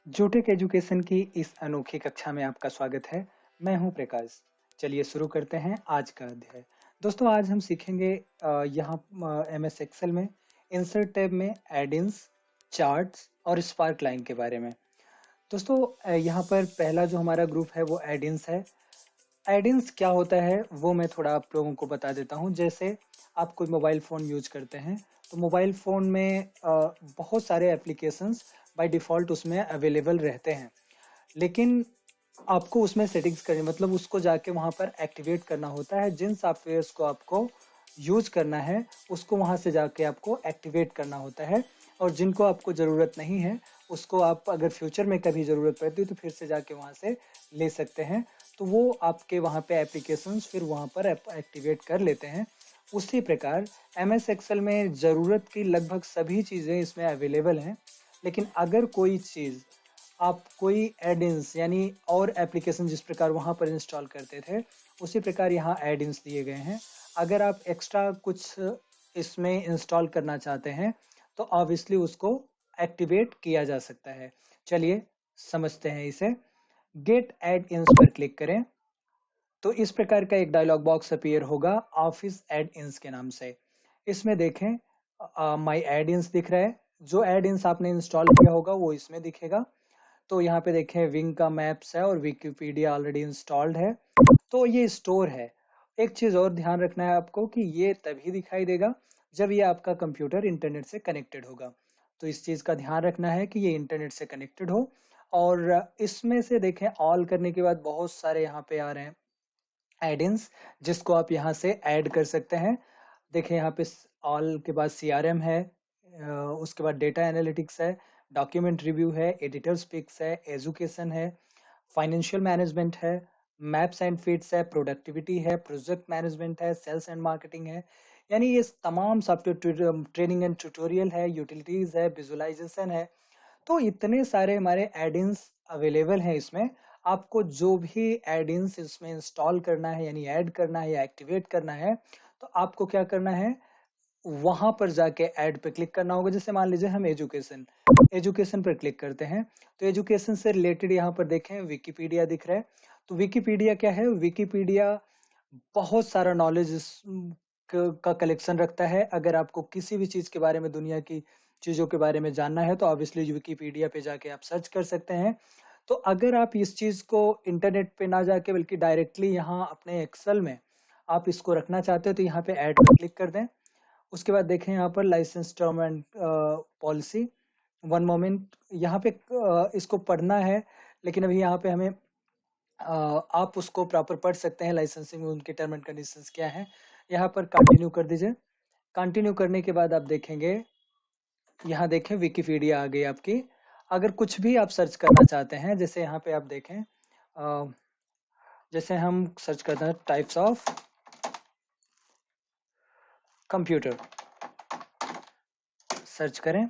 जूटेक education की इस अनोखी कक्षा में आपका स्वागत है। मैं हूं प्रकाश। चलिए शुरू करते हैं आज का अध्याय। दोस्तों आज हम सीखेंगे यहाँ MS एक्सेल में इंसर्ट टैब में एडिन्स, चार्ट्स और स्पार्क लाइन के बारे में। दोस्तों यहाँ पर पहला जो हमारा ग्रुप है वो एडिन्स है। एडिन्स क्या होता है वो मैं थोड़ा आप लोगों को बता देता हूँ। जैसे आप कोई मोबाइल फ़ोन यूज करते हैं तो मोबाइल फ़ोन में बहुत सारे एप्लीकेशंस बाय डिफ़ॉल्ट उसमें अवेलेबल रहते हैं, लेकिन आपको उसमें सेटिंग्स करनी मतलब उसको जाके वहाँ पर एक्टिवेट करना होता है। जिन सॉफ्टवेयर्स को आपको यूज करना है उसको वहाँ से जाके आपको एक्टिवेट करना होता है, और जिनको आपको ज़रूरत नहीं है उसको आप अगर फ्यूचर में कभी ज़रूरत पड़ती है तो फिर से जाके वहाँ से ले सकते हैं। तो वो आपके वहाँ पे एप्लीकेशंस फिर वहाँ पर एक्टिवेट कर लेते हैं। उसी प्रकार MS एक्सेल में ज़रूरत की लगभग सभी चीज़ें इसमें अवेलेबल हैं, लेकिन अगर कोई चीज़ आप कोई एड-इन्स यानी और एप्लीकेशन जिस प्रकार वहाँ पर इंस्टॉल करते थे उसी प्रकार यहाँ एड-इन्स दिए गए हैं। अगर आप एक्स्ट्रा कुछ इसमें इंस्टॉल करना चाहते हैं तो ऑब्वियसली उसको एक्टिवेट किया जा सकता है। चलिए समझते हैं इसे। गेट एड इन्स पर क्लिक करें तो इस प्रकार का एक डायलॉग बॉक्स अपीयर होगा ऑफिस एड इन्स के नाम से। इसमें देखें माई एड इन्स दिख रहा है। जो एड इन्स आपने इंस्टॉल किया होगा वो इसमें दिखेगा। तो यहाँ पे देखें विंग का मैप्स है और विकिपीडिया ऑलरेडी इंस्टॉल्ड है, तो ये स्टोर है। एक चीज और ध्यान रखना है आपको कि ये तभी दिखाई देगा जब ये आपका कंप्यूटर इंटरनेट से कनेक्टेड होगा। तो इस चीज का ध्यान रखना है कि ये इंटरनेट से कनेक्टेड हो। और इसमें से देखें ऑल करने के बाद बहुत सारे यहाँ पे आ रहे हैं एड-इन्स, जिसको आप यहाँ से ऐड कर सकते हैं। देखिए यहाँ पे ऑल के बाद CRM है, उसके बाद डेटा एनालिटिक्स है, डॉक्यूमेंट रिव्यू है, एडिटर्स पिक्स है, एजुकेशन है, फाइनेंशियल मैनेजमेंट है, मैप्स एंड फीड्स है, प्रोडक्टिविटी है, प्रोजेक्ट मैनेजमेंट है, सेल्स एंड मार्केटिंग है। यानी ये तमाम सॉफ्टवेयर ट्रेनिंग एंड ट्यूटोरियल है, यूटिलिटीज है, विजुअलाइजेशन है। तो इतने सारे हमारे एड-इन्स अवेलेबल हैं इसमें। आपको जो भी एड-इन्स इसमें इंस्टॉल करना है यानी ऐड करना है या एक्टिवेट करना है तो आपको क्या करना है, वहां पर जाके ऐड पे क्लिक करना होगा। जैसे मान लीजिए हम एजुकेशन एजुकेशन पर क्लिक करते हैं तो एजुकेशन से रिलेटेड यहाँ पर देखें विकिपीडिया दिख रहा है। तो विकिपीडिया क्या है, विकिपीडिया बहुत सारा नॉलेज का कलेक्शन रखता है। अगर आपको किसी भी चीज के बारे में, दुनिया की चीजों के बारे में जानना है तो ऑब्वियसली विकिपीडिया पे जाके आप सर्च कर सकते हैं। तो अगर आप इस चीज को इंटरनेट पे ना जाके बल्कि डायरेक्टली यहाँ अपने एक्सेल में आप इसको रखना चाहते हो तो यहाँ पे ऐड पर क्लिक कर दें। उसके बाद देखें यहाँ पर license term and policy. One moment, यहाँ पे इसको पढ़ना है, लेकिन अभी यहाँ पे हमें आप उसको प्रॉपर पढ़ सकते हैं। लाइसेंसिंग में उनके टर्म एंड कंडीशंस क्या है, यहाँ पर कंटिन्यू कर दीजिए। कंटिन्यू करने के बाद आप देखेंगे यहाँ देखें विकिपीडिया आ गई आपकी। अगर कुछ भी आप सर्च करना चाहते हैं, जैसे यहाँ पे आप देखें जैसे हम सर्च करते हैं टाइप्स ऑफ कंप्यूटर, सर्च करें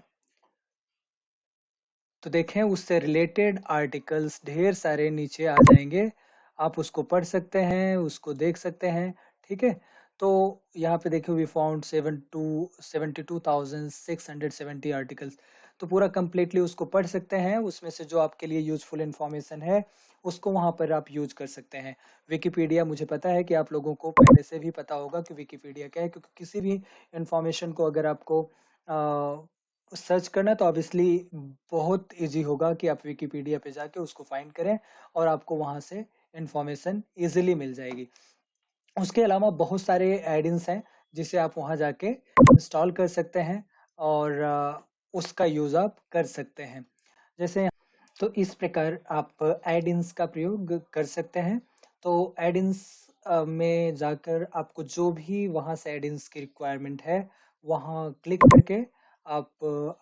तो देखें उससे रिलेटेड आर्टिकल्स ढेर सारे नीचे आ जाएंगे। आप उसको पढ़ सकते हैं, उसको देख सकते हैं। ठीक है, तो यहाँ पे देखिए वी फाउंड 72,670 आर्टिकल्स। तो पूरा कंप्लीटली उसको पढ़ सकते हैं। उसमें से जो आपके लिए यूजफुल इंफॉर्मेशन है उसको वहां पर आप यूज कर सकते हैं। विकिपीडिया, मुझे पता है कि आप लोगों को पहले से भी पता होगा कि विकिपीडिया क्या है, क्योंकि किसी भी इंफॉर्मेशन को अगर आपको सर्च करना है तो ऑब्वियसली बहुत इजी होगा कि आप विकिपीडिया पे जाके उसको फाइंड करें और आपको वहां से इंफॉर्मेशन इजीली मिल जाएगी। उसके अलावा बहुत सारे एड-इन्स हैं जिसे आप वहां जाके इंस्टॉल कर सकते हैं और उसका यूज आप कर सकते हैं। जैसे तो इस प्रकार आप एड-इन्स का प्रयोग कर सकते हैं। तो एड-इन्स में जाकर आपको जो भी वहां से एड-इन्स की रिक्वायरमेंट है वहां क्लिक करके आप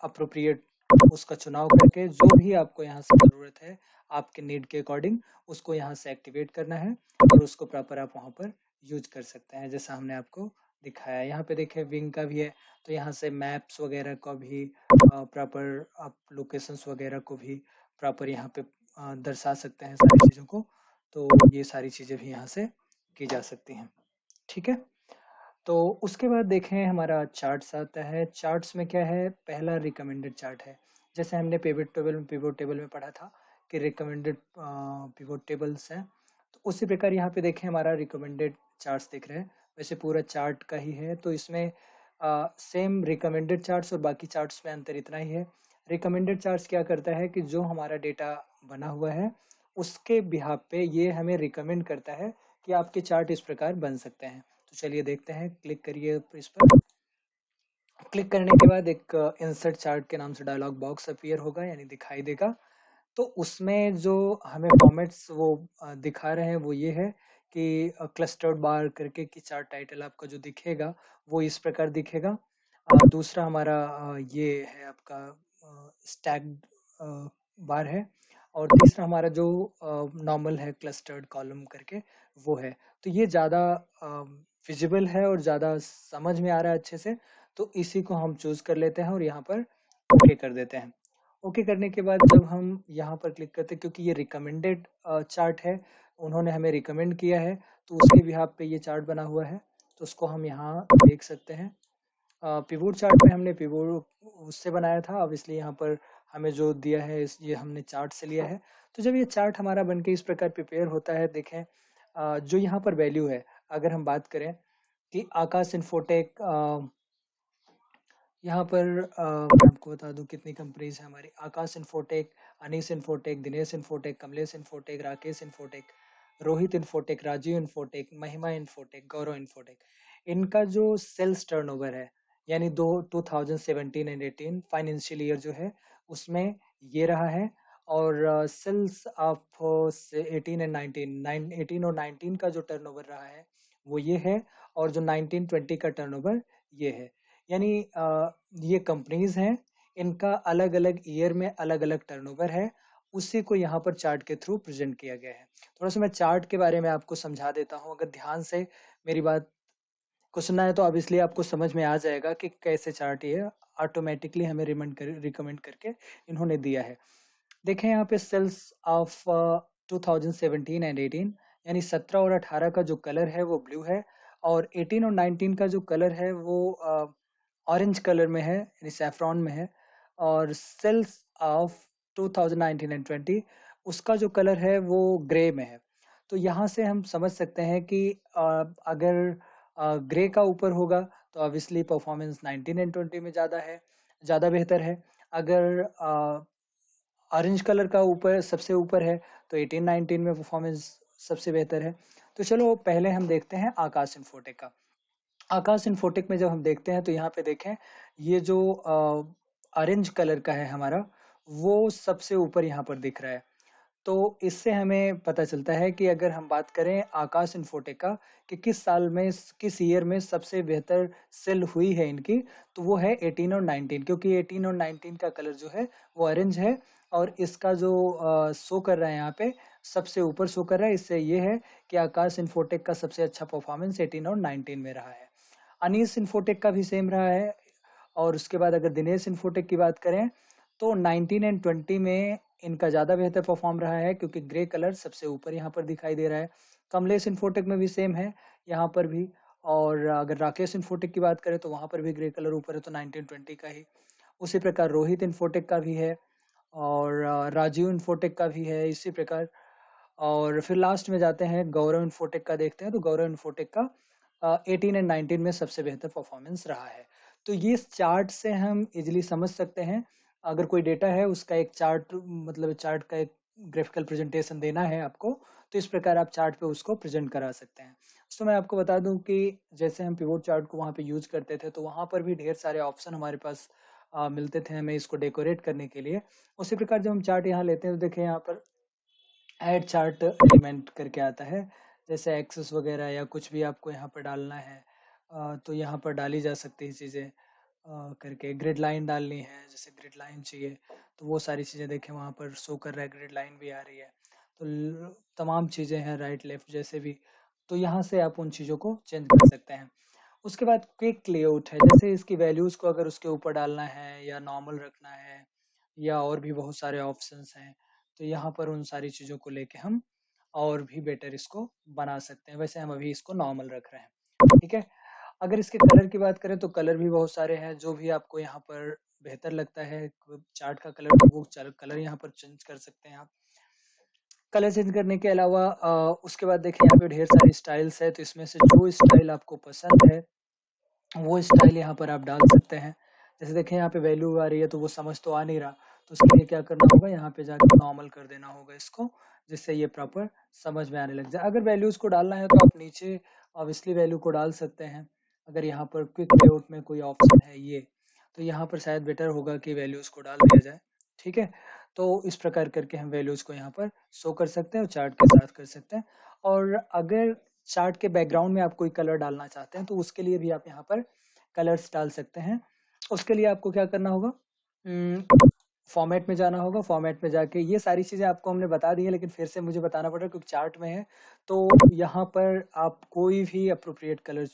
अप्रोप्रिएट उसका चुनाव करके जो भी आपको यहाँ से ज़रूरत है आपके नीड के अकॉर्डिंग उसको यहाँ से एक्टिवेट करना है और उसको प्रॉपर आप वहाँ पर यूज कर सकते हैं, जैसा हमने आपको दिखाया। यहाँ पे देखें विंग का भी है, तो यहाँ से मैप्स वगैरह का भी प्रॉपर आप लोकेशंस वगैरह को भी प्रॉपर यहाँ पे दर्शा सकते हैं सारी चीज़ों को। तो ये सारी चीज़ें भी यहाँ से की जा सकती हैं। ठीक है, तो उसके बाद देखें हमारा चार्ट्स आता है। चार्ट्स में क्या है, पहला रिकमेंडेड चार्ट है। जैसे हमने पिवोट टेबल में पढ़ा था कि रिकमेंडेड पिवोट टेबल्स हैं, तो उसी प्रकार यहाँ पे देखें हमारा रिकमेंडेड चार्ट्स दिख रहे हैं। वैसे पूरा चार्ट का ही है, तो इसमें सेम रिकमेंडेड चार्ट्स और बाकी चार्ट्स में अंतर इतना ही है। रिकमेंडेड चार्ट्स क्या करता है कि जो हमारा डेटा बना हुआ है उसके बिहाफ पे ये हमें रिकमेंड करता है कि आपके चार्ट इस प्रकार बन सकते हैं। तो चलिए देखते हैं, क्लिक करिए इस पर। क्लिक करने के बाद एक इंसर्ट चार्ट के नाम से डायलॉग बॉक्स अपीयर होगा, यानी दिखाई देगा। तो उसमें जो हमें फॉर्मेट्स वो दिखा रहे हैं वो ये है कि क्लस्टर्ड बार करके कि चार्ट टाइटल आपका जो दिखेगा वो इस प्रकार दिखेगा। दूसरा हमारा ये है आपका स्टैक्ड बार है। और तीसरा हमारा जो नॉर्मल है क्लस्टर्ड कॉलम करके वो है। तो ये ज़्यादा विजिबल है और ज़्यादा समझ में आ रहा है अच्छे से, तो इसी को हम चूज कर लेते हैं और यहाँ पर ओके कर देते हैं। ओके करने के बाद जब हम यहाँ पर क्लिक करते हैं, क्योंकि ये रिकमेंडेड चार्ट है, उन्होंने हमें रिकमेंड किया है, तो उसके बिहाफ पे ये चार्ट बना हुआ है, तो उसको हम यहाँ देख सकते हैं। पिवोट चार्ट में हमने पिवोट उससे बनाया था, अब इसलिए यहाँ पर हमें जो दिया है ये हमने चार्ट से लिया है। तो जब ये चार्ट हमारा बनके इस प्रकार प्रिपेयर होता है, देखें जो यहाँ पर वैल्यू है, अगर हम बात करें कि आकाश इन्फोटेक, यहाँ पर मैं आपको बता दूं कितनी कंपनीज है हमारी। Akash Infotech, Anees Infotech, Dinesh Infotech, Kamlesh Infotech, Rakesh Infotech, Rohit Infotech, Rajeev Infotech, Mahima Infotech, Gaurav Infotech. इनका जो सेल्स टर्नओवर है, यानी दो 2017 एंड 18 फाइनेंशियल ईयर जो है उसमें ये रहा है। और सेल्स ऑफ 18 एंड 19 18 और 19 का जो टर्नओवर रहा है वो ये है। और जो 19-20 का टर्नओवर ये है। यानी ये कंपनीज हैं, इनका अलग अलग ईयर में अलग अलग टर्नओवर है, उसी को यहाँ पर चार्ट के थ्रू प्रेजेंट किया गया है। थोड़ा सा मैं चार्ट के बारे में आपको समझा देता हूँ, अगर ध्यान से मेरी बात को सुनना है तो अब इसलिए आपको समझ में आ जाएगा कि कैसे चार्ट ये ऑटोमेटिकली हमें रिकमेंड करके इन्होंने दिया है। देखें यहाँ पे सेल्स ऑफ 2017 एंड 18, यानी 17 और 18 का जो कलर है वो ब्लू है, और 18 और 19 का जो कलर है वो ऑरेंज कलर में है, यानी सैफ्रॉन में है। और सेल्स ऑफ 2019 एंड 20, उसका जो कलर है वो ग्रे में है। तो यहाँ से हम समझ सकते हैं कि अगर ग्रे का ऊपर होगा तो ऑब्वियसली परफॉर्मेंस 19 एंड 20 में ज़्यादा है, ज़्यादा बेहतर है। अगर ऑरेंज कलर का ऊपर सबसे ऊपर है तो 18-19 में परफॉर्मेंस सबसे बेहतर है। तो चलो पहले हम देखते हैं आकाश इन्फोटेक का। आकाश इन्फोटेक में जब हम देखते हैं तो यहाँ पे देखें, ये जो ऑरेंज कलर का है हमारा, वो सबसे ऊपर यहाँ पर दिख रहा है। तो इससे हमें पता चलता है कि अगर हम बात करें आकाश इन्फोटेक का कि किस साल में किस ईयर में सबसे बेहतर सेल हुई है इनकी, तो वो है 18 और 19, क्योंकि 18 और 19 का कलर जो है वो ऑरेंज है। और इसका जो शो कर रहा है यहाँ पे सबसे ऊपर शो कर रहा है, इससे ये है कि आकाश इन्फोटेक का सबसे अच्छा परफॉर्मेंस 18 और 19 में रहा है। अनीस इन्फोटेक का भी सेम रहा है। और उसके बाद अगर दिनेश इन्फोटेक की बात करें तो 19 एंड 20 में इनका ज़्यादा बेहतर परफॉर्म रहा है, क्योंकि ग्रे कलर सबसे ऊपर यहाँ पर दिखाई दे रहा है। कमलेश इन्फोटेक में भी सेम है यहाँ पर भी। और अगर राकेश इन्फोटेक की बात करें तो वहाँ पर भी ग्रे कलर ऊपर है, तो 19-20 का ही। उसी प्रकार रोहित इन्फोटेक का भी है, और राजीव इन्फोटेक का भी है इसी प्रकार। और फिर लास्ट में जाते हैं गौरव इन्फोटेक का, देखते हैं तो गौरव इन्फोटेक का 18 एंड 19 में सबसे बेहतर परफॉर्मेंस रहा है। तो ये चार्ट से हम इजीली समझ सकते हैं। अगर कोई डेटा है उसका एक चार्ट, मतलब चार्ट का एक ग्राफिकल प्रेजेंटेशन देना है आपको, तो इस प्रकार आप चार्ट पे उसको प्रेजेंट करा सकते हैं। तो मैं आपको बता दूं कि जैसे हम पिवोट चार्ट को वहाँ पे यूज करते थे, तो वहाँ पर भी ढेर सारे ऑप्शन हमारे पास मिलते थे हमें इसको डेकोरेट करने के लिए। उसी प्रकार जब हम चार्ट यहाँ लेते हैं तो देखें यहाँ पर ऐड चार्ट एलिमेंट करके आता है। जैसे एक्सेस वगैरह या कुछ भी आपको यहाँ पर डालना है, तो यहाँ पर डाली जा सकती है चीज़ें करके। ग्रिड लाइन डालनी है, जैसे ग्रिड लाइन चाहिए, तो वो सारी चीज़ें देखें वहाँ पर शो कर रहा है, ग्रिड लाइन भी आ रही है। तो तमाम चीज़ें हैं, राइट लेफ्ट जैसे भी, तो यहाँ से आप उन चीज़ों को चेंज कर सकते हैं। उसके बाद क्विक लेआउट है, जैसे इसकी वैल्यूज़ को अगर उसके ऊपर डालना है या नॉर्मल रखना है, या और भी बहुत सारे ऑप्शंस हैं, तो यहाँ पर उन सारी चीज़ों को लेके हम और भी बेटर इसको बना सकते हैं। वैसे हम अभी इसको नॉर्मल रख रहे हैं, ठीक है। अगर इसके कलर की बात करें तो कलर भी बहुत सारे हैं, जो भी आपको यहाँ पर बेहतर लगता है चार्ट का कलर, तो वो कलर यहाँ पर चेंज कर सकते हैं आप। कलर चेंज करने के अलावा उसके बाद देखिए यहाँ पे ढेर सारी स्टाइल्स है, तो इसमें से जो स्टाइल आपको पसंद है वो स्टाइल यहाँ पर आप डाल सकते हैं। जैसे देखें यहाँ पे वैल्यू आ रही है तो वो समझ तो आ नहीं रहा, तो उसके लिए क्या करना होगा, यहाँ पे जाके नॉर्मल कर देना होगा इसको, जिससे ये प्रॉपर समझ में आने लग जाए। अगर वैल्यूज को डालना है तो आप नीचे ऑब्वियसली वैल्यू को डाल सकते हैं। अगर यहाँ पर क्विक लेआउट में कोई ऑप्शन है ये, तो यहाँ पर शायद बेटर होगा कि वैल्यूज को डाल दिया जाए। ठीक है, तो इस प्रकार करके हम वैल्यूज को यहाँ पर शो कर सकते हैं और चार्ट के साथ कर सकते हैं। और अगर चार्ट के बैकग्राउंड में आप कोई कलर डालना चाहते हैं तो उसके लिए भी आप यहाँ पर कलर्स डाल सकते हैं। उसके लिए आपको क्या करना होगा, फॉर्मेट में जाना होगा। फॉर्मेट में जाके ये सारी चीज़ें आपको हमने बता दी है, लेकिन फिर से मुझे बताना पड़ रहा है क्योंकि चार्ट में है, तो यहाँ पर आप कोई भी अप्रोप्रिएट कलर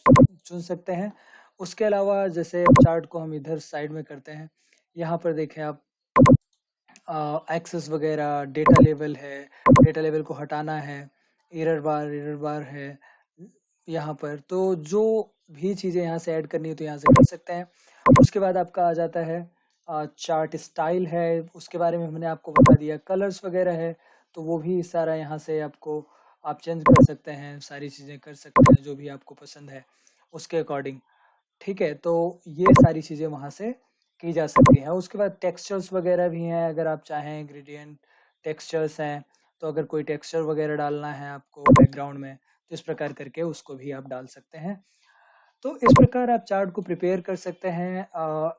चुन सकते हैं। उसके अलावा जैसे चार्ट को हम इधर साइड में करते हैं, यहाँ पर देखें आप एक्सेस वगैरह, डेटा लेवल है, डेटा लेवल को हटाना है, एरर बार है यहाँ पर, तो जो भी चीज़ें यहाँ से ऐड करनी है तो यहाँ से कर सकते हैं। उसके बाद आपका आ जाता है चार्ट स्टाइल है, उसके बारे में हमने आपको बता दिया। कलर्स वगैरह है तो वो भी सारा यहाँ से आपको आप चेंज कर सकते हैं, सारी चीज़ें कर सकते हैं जो भी आपको पसंद है उसके अकॉर्डिंग। ठीक है, तो ये सारी चीज़ें वहाँ से की जा सकती हैं। उसके बाद टेक्सचर्स वगैरह भी हैं, अगर आप चाहें ग्रेडियंट टेक्सचर्स हैं, तो अगर कोई टेक्सचर वगैरह डालना है आपको बैकग्राउंड में तो इस प्रकार करके उसको भी आप डाल सकते हैं। तो इस प्रकार आप चार्ट को प्रिपेयर कर सकते हैं,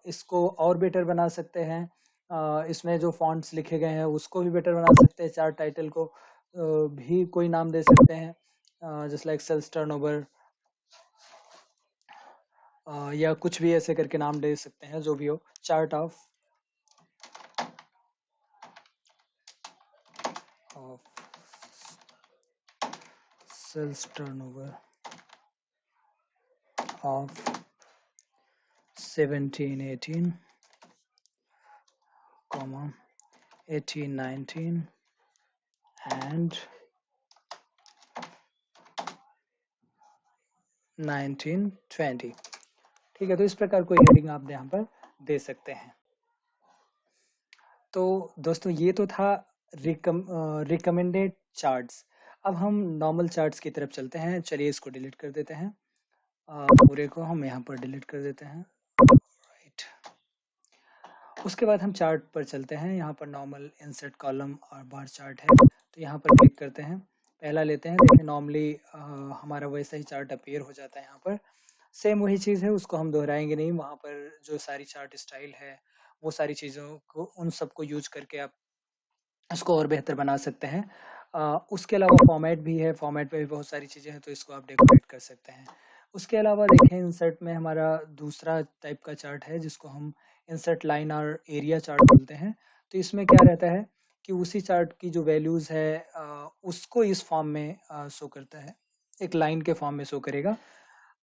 इसको और बेटर बना सकते हैं। इसमें जो फॉन्ट्स लिखे गए हैं उसको भी बेटर बना सकते हैं, चार्ट टाइटल को भी कोई नाम दे सकते हैं, जस्ट लाइक सेल्स टर्नओवर, या कुछ भी ऐसे करके नाम दे सकते हैं, जो भी हो। Chart of sales turnover of 1718, 1819 and 1920। ठीक है, तो इस प्रकार कोई हेडिंग आप यहाँ पर दे सकते हैं। तो दोस्तों ये तो था रिकमेंडेड चार्ट्स। अब हम नॉर्मल चार्ट्स की तरफ चलते हैं। चलिए इसको डिलीट कर देते हैं, पूरे को हम यहाँ पर डिलीट कर देते हैं। राइट, उसके बाद हम चार्ट पर चलते हैं। यहाँ पर नॉर्मल इंसर्ट कॉलम और बार चार्ट है, तो यहाँ पर क्लिक करते हैं। पहला लेते हैं। देखिए नॉर्मली हमारा वैसा ही चार्ट अपीयर हो जाता है यहाँ पर। सेम वही चीज़ है, उसको हम दोहराएंगे नहीं। वहाँ पर जो सारी चार्ट स्टाइल है वो सारी चीज़ों को, उन सबको यूज करके आप इसको और बेहतर बना सकते हैं। उसके अलावा फॉर्मेट भी है, फॉर्मेट में भी बहुत सारी चीज़ें हैं, तो इसको आप डेकोरेट कर सकते हैं। उसके अलावा देखें इंसर्ट में हमारा दूसरा टाइप का चार्ट है जिसको हम इंसर्ट लाइन और एरिया चार्ट बोलते हैं। तो इसमें क्या रहता है कि उसी चार्ट की जो वैल्यूज़ है उसको इस फॉर्म में शो करता है, एक लाइन के फॉर्म में शो करेगा।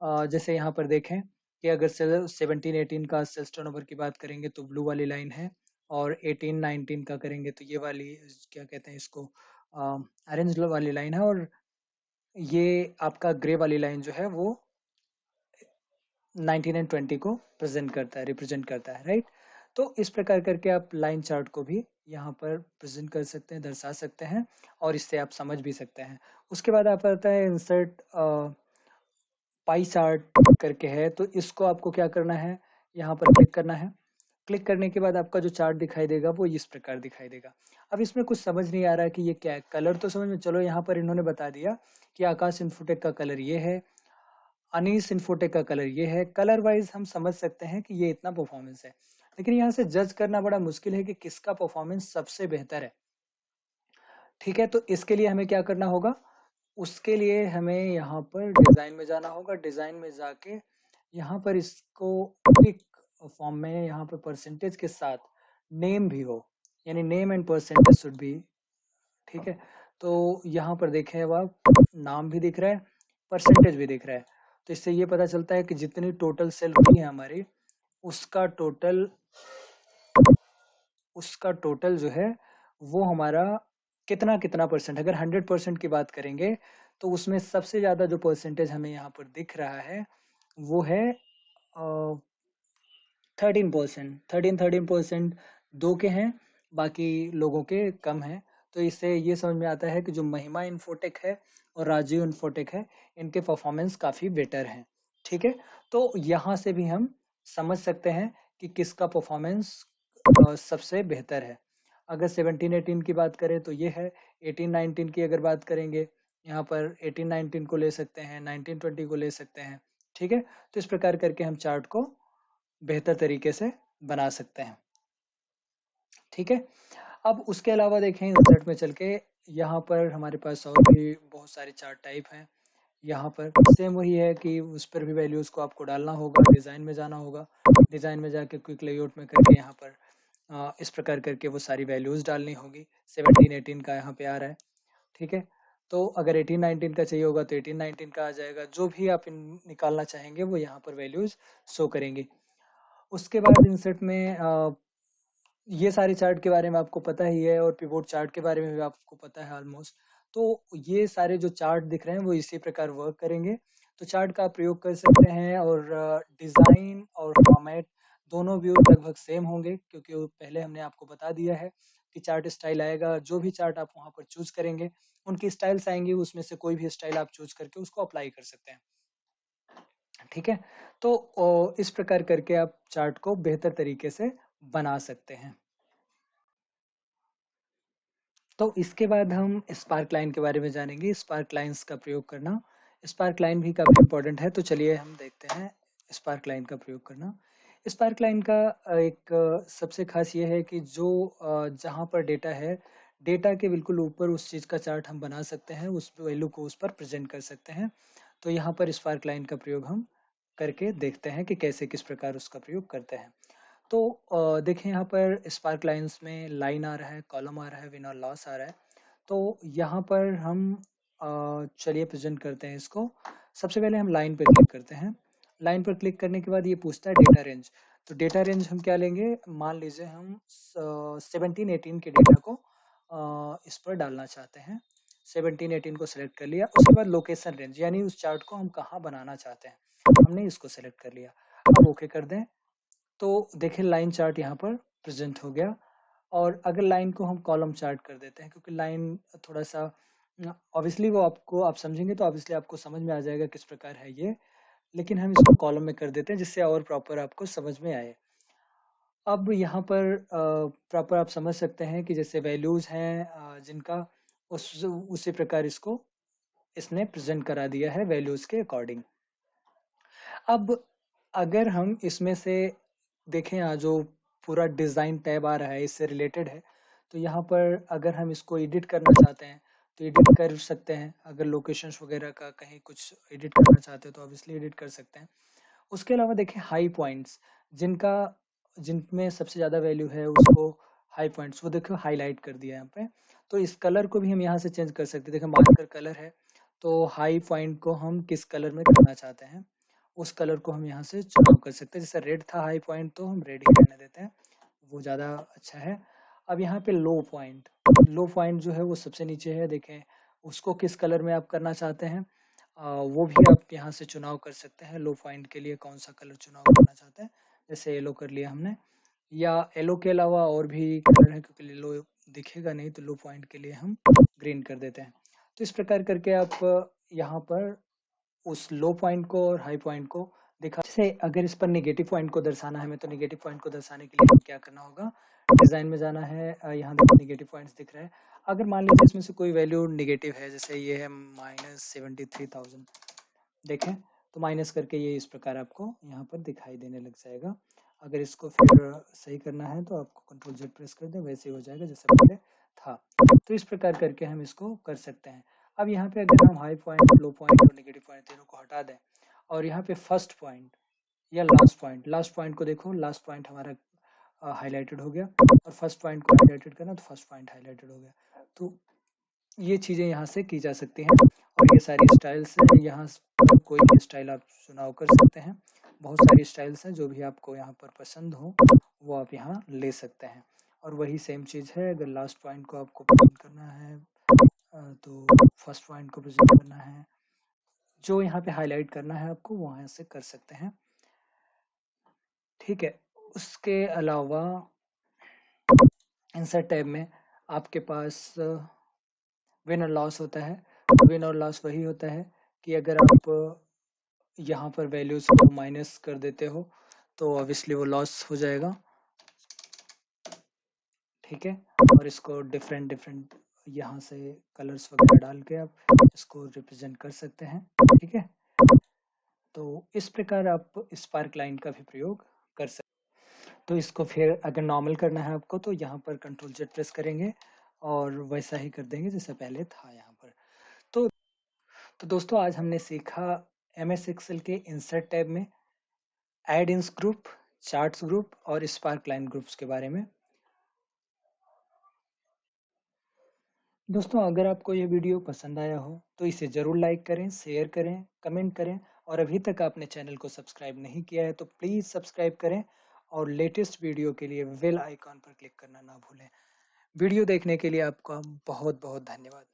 जैसे यहाँ पर देखें कि अगर 17-18 का सेल्स टर्नओवर की बात करेंगे तो ब्लू वाली लाइन है, और 18-19 का करेंगे तो ये वाली क्या कहते हैं इसको, ऑरेंज वाली लाइन है, और ये आपका ग्रे वाली लाइन जो है वो 19 एंड 20 को प्रेजेंट करता है, रिप्रेजेंट करता है। राइट, तो इस प्रकार करके आप लाइन चार्ट को भी यहाँ पर प्रेजेंट कर सकते हैं, दर्शा सकते हैं, और इससे आप समझ भी सकते हैं। उसके बाद आप आता है इंसर्ट पाई चार्ट करके है, तो इसको आपको क्या करना है, यहाँ पर क्लिक करना है। क्लिक करने के बाद आपका जो चार्ट दिखाई देगा वो इस प्रकार दिखाई देगा। अब इसमें कुछ समझ नहीं आ रहा है कि ये क्या है। कलर तो समझ में, चलो यहाँ पर इन्होंने बता दिया कि आकाश इन्फोटेक का कलर ये है, अनीस इन्फोटेक का कलर ये है। कलर वाइज हम समझ सकते हैं कि ये इतना परफॉर्मेंस है, लेकिन यहाँ से जज करना बड़ा मुश्किल है कि किसका परफॉर्मेंस सबसे बेहतर है। ठीक है, तो इसके लिए हमें क्या करना होगा, उसके लिए हमें यहाँ पर डिज़ाइन में जाना होगा। डिज़ाइन में जाके यहाँ पर इसको क्लिक फॉर्म में यहाँ पर परसेंटेज के साथ नेम भी हो, यानी name and percentage should be. ठीक है, तो यहाँ पर देखें अब आप, नाम भी दिख रहा है, परसेंटेज भी दिख रहा है, तो इससे ये पता चलता है कि जितनी टोटल सेल हुई है हमारी, उसका टोटल जो है वो हमारा कितना कितना परसेंट। अगर 100% की बात करेंगे तो उसमें सबसे ज़्यादा जो परसेंटेज हमें यहाँ पर दिख रहा है वो है 13% दो के हैं, बाकी लोगों के कम हैं। तो इससे ये समझ में आता है कि जो महिमा इंफोटेक है और राजीव इंफोटेक है, इनके परफॉर्मेंस काफ़ी बेटर हैं। ठीक है, तो यहाँ से भी हम समझ सकते हैं कि किसका परफॉर्मेंस सबसे बेहतर है। अगर 17-18 की बात करें तो ये है, 18-19 की अगर बात करेंगे, यहाँ पर 18-19 को ले सकते हैं, 19-20 को ले सकते हैं। ठीक है, तो इस प्रकार करके हम चार्ट को बेहतर तरीके से बना सकते हैं। ठीक है, अब उसके अलावा देखें इंसर्ट में चल के, यहाँ पर हमारे पास और भी बहुत सारे चार्ट टाइप हैं। यहाँ पर सेम वही है कि उस पर भी वैल्यूज़ को आपको डालना होगा, डिज़ाइन में जाना होगा, डिज़ाइन में जाके क्विक लेआउट में करके यहाँ पर इस प्रकार करके वो सारी वैल्यूज़ डालनी होगी। 17-18 का यहाँ पे आ रहा है। ठीक है, तो अगर 18-19 का चाहिए होगा तो 18-19 का आ जाएगा। जो भी आप निकालना चाहेंगे वो यहाँ पर वैल्यूज़ शो करेंगे। उसके बाद इंसर्ट में ये सारे चार्ट के बारे में आपको पता ही है, और पिवोट चार्ट के बारे में भी आपको पता है ऑलमोस्ट। तो ये सारे जो चार्ट दिख रहे हैं वो इसी प्रकार वर्क करेंगे। तो चार्ट का आप प्रयोग कर सकते हैं, और डिज़ाइन और फॉर्मेट दोनों व्यू लगभग सेम होंगे, क्योंकि वो पहले हमने आपको बता दिया है कि चार्ट स्टाइल आएगा। जो भी चार्ट आप वहाँ पर चूज करेंगे, उनकी स्टाइल्स आएंगी, उसमें से कोई भी स्टाइल आप चूज करके उसको अप्लाई कर सकते हैं। ठीक है, तो इस प्रकार करके आप चार्ट को बेहतर तरीके से बना सकते हैं। तो इसके बाद हम स्पार्क लाइन के बारे में जानेंगे, स्पार्क लाइंस का प्रयोग करना। स्पार्क लाइन भी काफ़ी इंपॉर्टेंट है, तो चलिए हम देखते हैं स्पार्क लाइन का प्रयोग करना। स्पार्क लाइन का एक सबसे खास ये है कि जो जहाँ पर डेटा है, डेटा के बिल्कुल ऊपर उस चीज़ का चार्ट हम बना सकते हैं, उस वैल्यू को उस पर प्रेजेंट कर सकते हैं। तो यहाँ पर स्पार्क लाइन का प्रयोग हम करके देखते हैं कि कैसे किस प्रकार उसका प्रयोग करते हैं। तो देखें यहाँ पर स्पार्क लाइंस में लाइन आ रहा है, कॉलम आ रहा है, विन और लॉस आ रहा है। तो यहाँ पर हम चलिए प्रेजेंट करते हैं इसको। सबसे पहले हम लाइन पर क्लिक करते हैं। लाइन पर क्लिक करने के बाद ये पूछता है डेटा रेंज। तो डेटा रेंज हम क्या लेंगे, मान लीजिए हम 17-18 के डेटा को इस पर डालना चाहते हैं। 17-18 को सिलेक्ट कर लिया। उसके बाद लोकेशन रेंज, यानी उस चार्ट को हम कहाँ बनाना चाहते हैं, हमने इसको सिलेक्ट कर लिया। अब ओके कर दें। तो देखिए लाइन चार्ट यहाँ पर प्रेजेंट हो गया। और अगर लाइन को हम कॉलम चार्ट कर देते हैं, क्योंकि लाइन थोड़ा सा ऑब्वियसली वो आपको आप समझेंगे तो ऑब्वियसली आपको समझ में आ जाएगा किस प्रकार है ये, लेकिन हम इसको कॉलम में कर देते हैं जिससे और प्रॉपर आपको समझ में आए। अब यहाँ पर प्रॉपर आप समझ सकते हैं कि जैसे वैल्यूज हैं जिनका उसी प्रकार इसको इसने प्रेजेंट करा दिया है वैल्यूज के अकॉर्डिंग। अब अगर हम इसमें से देखें, यहाँ जो पूरा डिज़ाइन टैब आ रहा है इससे रिलेटेड है, तो यहाँ पर अगर हम इसको एडिट करना चाहते हैं तो एडिट कर सकते हैं। अगर लोकेशंस वगैरह का कहीं कुछ एडिट करना चाहते हैं तो ऑब्वियसली एडिट कर सकते हैं। उसके अलावा देखें हाई पॉइंट्स, जिनका जिनमें सबसे ज़्यादा वैल्यू है उसको हाई पॉइंट्स, वो देखो हाईलाइट कर दिया यहाँ पे। तो इस कलर को भी हम यहाँ से चेंज कर सकते हैं। देखो मार्कर कलर है, तो हाई पॉइंट को हम किस कलर में करना चाहते हैं उस कलर को हम यहाँ से चुनाव कर सकते हैं। जैसे रेड था हाई पॉइंट, तो हम रेड ही रहने देते हैं, वो ज़्यादा अच्छा है। अब यहाँ पे लो पॉइंट जो है वो सबसे नीचे है, देखें उसको किस कलर में आप करना चाहते हैं, वो भी आप यहाँ से चुनाव कर सकते हैं। लो पॉइंट के लिए कौन सा कलर चुनाव करना चाहते हैं, जैसे येलो कर लिया हमने, या येलो के अलावा और भी कलर है, क्योंकि येलो दिखेगा नहीं तो लो पॉइंट के लिए हम ग्रीन कर देते हैं। तो इस प्रकार करके आप यहाँ पर उस लो पॉइंट को और हाई पॉइंट को दिखा। जैसे अगर इस पर नेगेटिव पॉइंट को दर्शाना है हमें, तो नेगेटिव पॉइंट को दर्शाने के लिए हमें क्या करना होगा, डिजाइन में जाना है। यहाँ देखो नेगेटिव पॉइंट्स दिख रहे हैं। अगर मान लीजिए इसमें से कोई वैल्यू नेगेटिव है, जैसे ये है -73,000, देखें तो माइनस करके ये इस प्रकार आपको यहाँ पर दिखाई देने लग जाएगा। अगर इसको फिर सही करना है तो आपको Ctrl Z प्रेस कर दें, वैसे ही हो जाएगा जैसे पहले था। तो इस प्रकार करके हम इसको कर सकते हैं। अब यहाँ पे अगर हम हाई पॉइंट, लो पॉइंट और नेगेटिव पॉइंट तीनों को हटा दें, और यहाँ पे फर्स्ट पॉइंट या लास्ट पॉइंट को देखो, लास्ट पॉइंट हमारा हाईलाइटेड हो गया, और फर्स्ट पॉइंट को हाईलाइटेड करना तो फर्स्ट पॉइंट हाईलाइटेड हो गया। तो ये चीज़ें यहाँ से की जा सकती हैं, और ये सारी स्टाइल्स हैं। यहाँ कोई भी स्टाइल आप चुनाव कर सकते हैं। बहुत सारी स्टाइल्स हैं, जो भी आपको यहाँ पर पसंद हो वो आप यहाँ ले सकते हैं। और वही सेम चीज़ है, अगर लास्ट पॉइंट को आपको प्रेजेंट करना है तो फर्स्ट पॉइंट को प्रेजेंट करना है, जो यहाँ पे हाईलाइट करना है आपको वहां से कर सकते हैं, ठीक है। उसके अलावा इंसर्ट टैब में आपके पास विन और लॉस होता है। विन और लॉस वही होता है कि अगर आप यहाँ पर वैल्यूज को माइनस कर देते हो तो ऑब्वियसली वो लॉस हो जाएगा, ठीक है। और इसको डिफरेंट डिफरेंट यहाँ से कलर्स वगैरह डाल के आप इसको रिप्रेजेंट कर सकते हैं, ठीक है। तो इस प्रकार आप स्पार्क लाइन का भी प्रयोग कर सकते हैं। तो इसको फिर अगर नॉर्मल करना है आपको तो यहाँ पर कंट्रोल जेड प्रेस करेंगे और वैसा ही कर देंगे जैसे पहले था यहाँ पर। तो दोस्तों आज हमने सीखा MS एक्सेल के इंसर्ट टैब में ऐड इंस ग्रुप, चार्ट्स ग्रुप और स्पार्क लाइन ग्रुप्स के बारे में। दोस्तों अगर आपको ये वीडियो पसंद आया हो तो इसे ज़रूर लाइक करें, शेयर करें, कमेंट करें और अभी तक आपने चैनल को सब्सक्राइब नहीं किया है तो प्लीज़ सब्सक्राइब करें और लेटेस्ट वीडियो के लिए बेल आइकॉन पर क्लिक करना ना भूलें। वीडियो देखने के लिए आपका बहुत बहुत धन्यवाद।